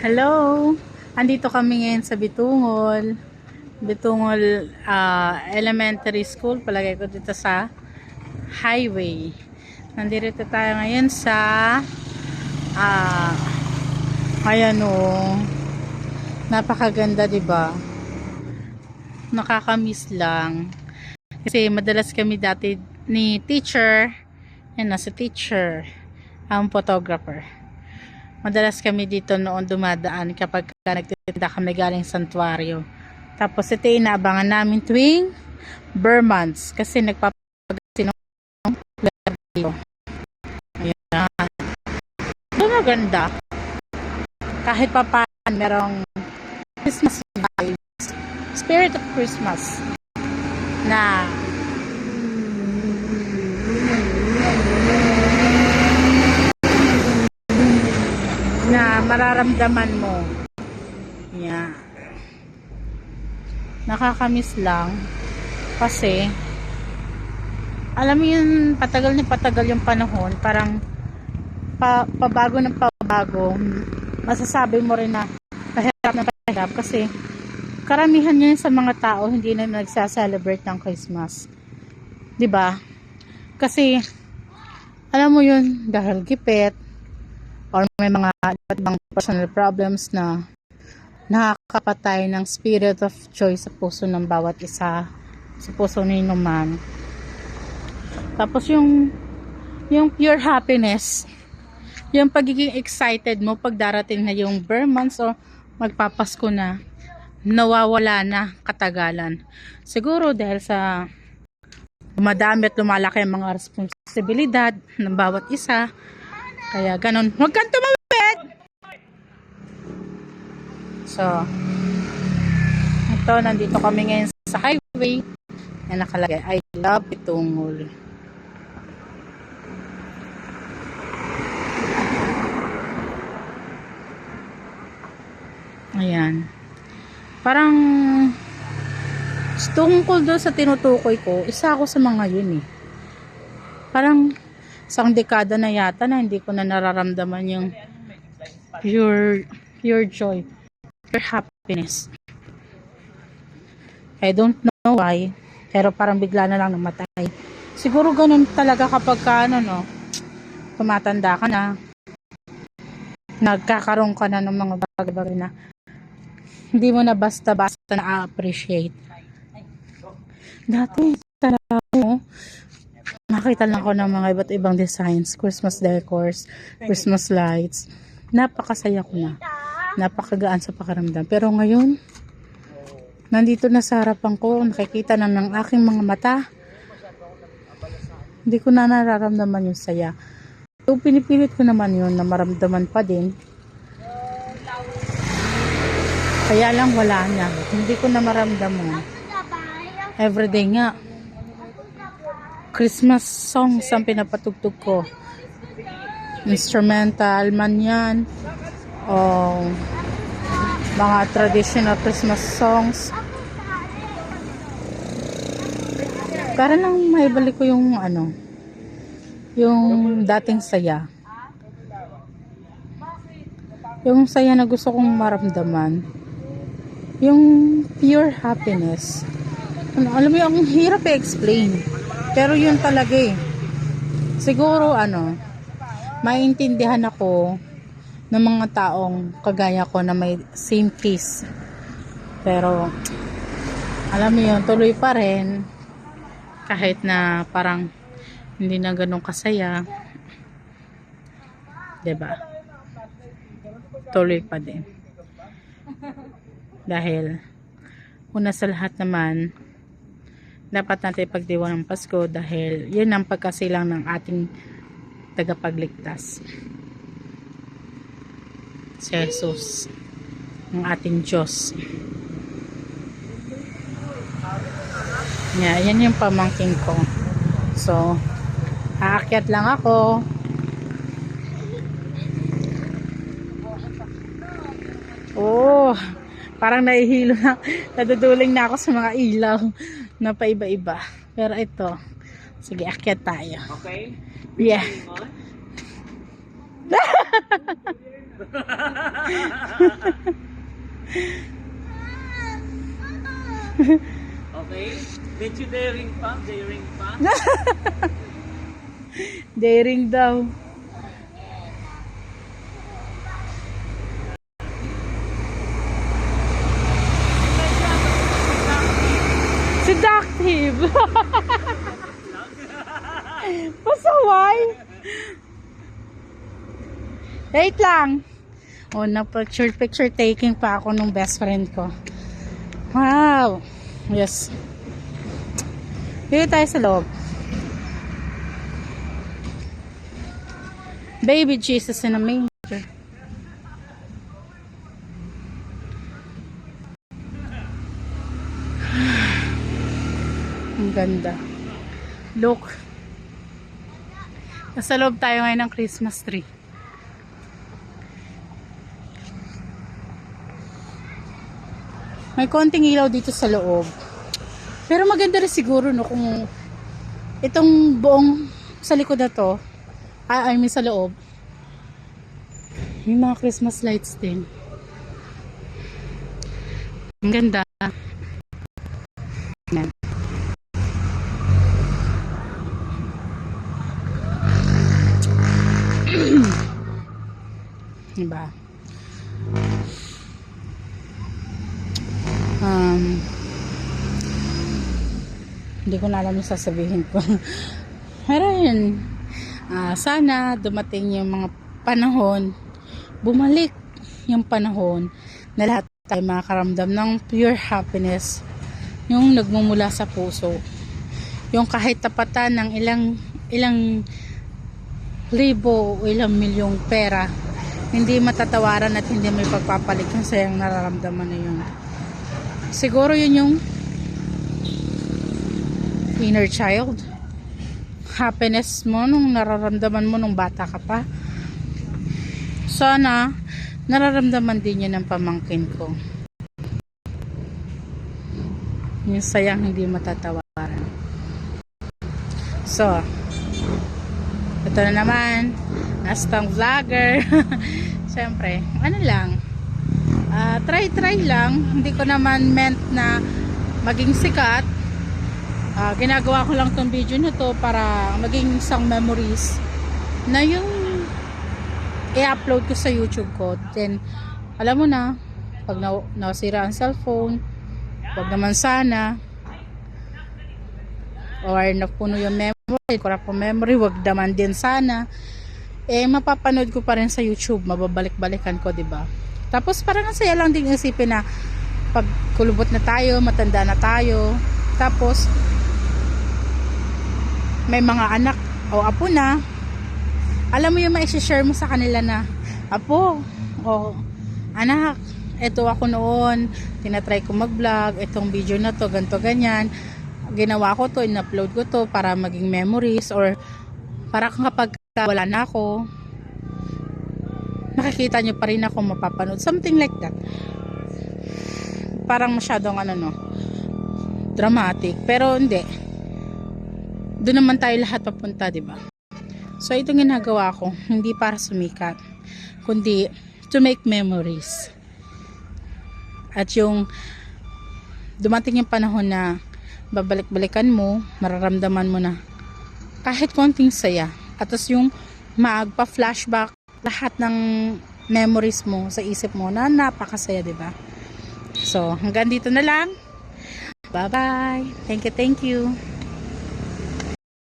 Hello! Andito kami ngayon sa Bitungol. Bitungol Elementary School. Palagay ko dito sa highway. Nandito tayo ngayon sa ayan o. Napakaganda, 'di ba? Nakakamiss lang. Kasi madalas kami dati ni teacher. Yan na si teacher. Ang photographer. Madalas kami dito noon dumadaan kapag nagtitinda kami galing santuario. Tapos ito inaabangan namin tuwing Burr months kasi nagpapagasin ng radio. Ayan. Ito maganda. Kahit pa paano merong Christmas vibes. Spirit of Christmas na mararamdaman mo. Yeah. Nakakamiss lang kasi alam mo yun, patagal na patagal yung panahon, parang pabago ng pabago. Masasabi mo rin na pahirap na pahirap kasi karamihan yun sa mga tao hindi na nagsa-celebrate ng Christmas. 'Di ba? Kasi alam mo yun, dahil gipit or may mga ibang personal problems na nakakapatay ng spirit of joy sa puso ng bawat isa, sa puso ni man. Tapos yung pure happiness, yung pagiging excited mo pag darating na yung Burr months o magpapasko na, nawawala na katagalan. Siguro dahil sa dumadami at lumalaki ang mga responsibilidad ng bawat isa. Kaya ganun. Huwag kang tumawid! So, ito, nandito kami ngayon sa highway na nakalagay, I love Bitungol. Ayan. Parang tungkol doon sa tinutukoy ko, isa ako sa mga yun eh. Parang isang dekada na yata na hindi ko na nararamdaman yung pure joy, pure happiness. I don't know why, pero parang bigla na lang namatay. Siguro ganun talaga kapag tumatanda ka na, nagkakaroon ka na ng mga bagay-bagay na hindi mo na basta-basta na-appreciate. Dati talaga nakita lang ko ng mga iba't ibang designs, Christmas decors, Christmas lights. Napakasaya ko na. Napakagaan sa pakiramdam. Pero ngayon, nandito na sa harapan ko, nakikita na ng aking mga mata. Hindi ko na nararamdaman yung saya. So, pinipilit ko naman yun na maramdaman pa din. Kaya lang wala na. Hindi ko na maramdaman. Everyday nga. Christmas songs ang pinapatugtog ko. Instrumental man yan o mga traditional Christmas songs. Para lang maibalik ko yung yung dating saya. Yung saya na gusto kong maramdaman. Yung pure happiness. Alam mo yung ang hirap i-explain. Pero yun talaga eh. Siguro maintindihan ako ng mga taong kagaya ko na may same case. Pero alam mo yun, tuloy pa rin kahit na parang hindi na ganun kasaya. 'Di ba? Tuloy pa din. Dahil una sa lahat naman, dapat natin pagdiwang ng Pasko dahil yun ang pagkasilang ng ating tagapagligtas. Si Jesus, ang ating Diyos. Yan yung pamangkin ko. So, aakyat lang ako. Oh, parang nahihilo na, naduduling na ako sa mga ilaw na paiba-iba. Pero ito, sige, akyat tayo. Okay? Yeah. Medyo daring pa, daring pa. Daring daw. Seductive. Pasaway. Wait lang. Oh, picture taking pa ako nung best friend ko. Wow. Yes. Dito tayo sa loob. Baby Jesus in a manger. Ang ganda. Look. Nasa loob tayo ngayon ng Christmas tree. May konting ilaw dito sa loob. Pero maganda rin siguro no kung itong buong sa likod na to, I mean sa loob, yung mga Christmas lights din. Ang ganda. Yan. Diba? Hindi ko na alam yung sasabihin ko. Pero yun, sana dumating yung mga panahon, bumalik yung panahon na lahat tayo makakaramdam ng pure happiness, yung nagmumula sa puso, yung kahit tapatan ng ilang libo o ilang milyong pera, hindi matatawaran at hindi may pagpapalit yung sayang nararamdaman na yun. Siguro yun yung inner child happiness mo nung nararamdaman mo nung bata ka pa. Sana nararamdaman din yun ng pamangkin ko, yung sayang hindi matatawaran. So ito na naman, Astang Vlogger. Siyempre, ano lang, try lang. Hindi ko naman meant na maging sikat. Ginagawa ko lang tong video na to para maging isang memories na yung i-upload ko sa YouTube ko. Then, alam mo na, pag nasira ang cellphone, wag naman sana, or napuno yung memory, kurap po memory, wag naman din sana, mapapanood ko pa rin sa YouTube, mababalik-balikan ko, diba? Tapos parang ang saya lang din isipin na pag kulubot na tayo, matanda na tayo, tapos may mga anak o apo na, alam mo yung mai-share mo sa kanila na, apo o anak, eto ako noon, tinatry ko mag-vlog, etong video na to, ganto ganyan, ginawa ko to, in-upload ko to para maging memories, or para kapag wala na ako, nakikita nyo pa rin ako, mapapanood, something like that. Parang masyadong dramatic, pero hindi, doon naman tayo lahat papunta, diba? So itong ginagawa ko, hindi para sumikat, kundi to make memories. At yung dumating yung panahon na babalik-balikan mo, mararamdaman mo na kahit konting saya. At yung magpa-flashback lahat ng memories mo sa isip mo na napakasaya, diba? So hanggang dito na lang. Bye-bye. Thank you.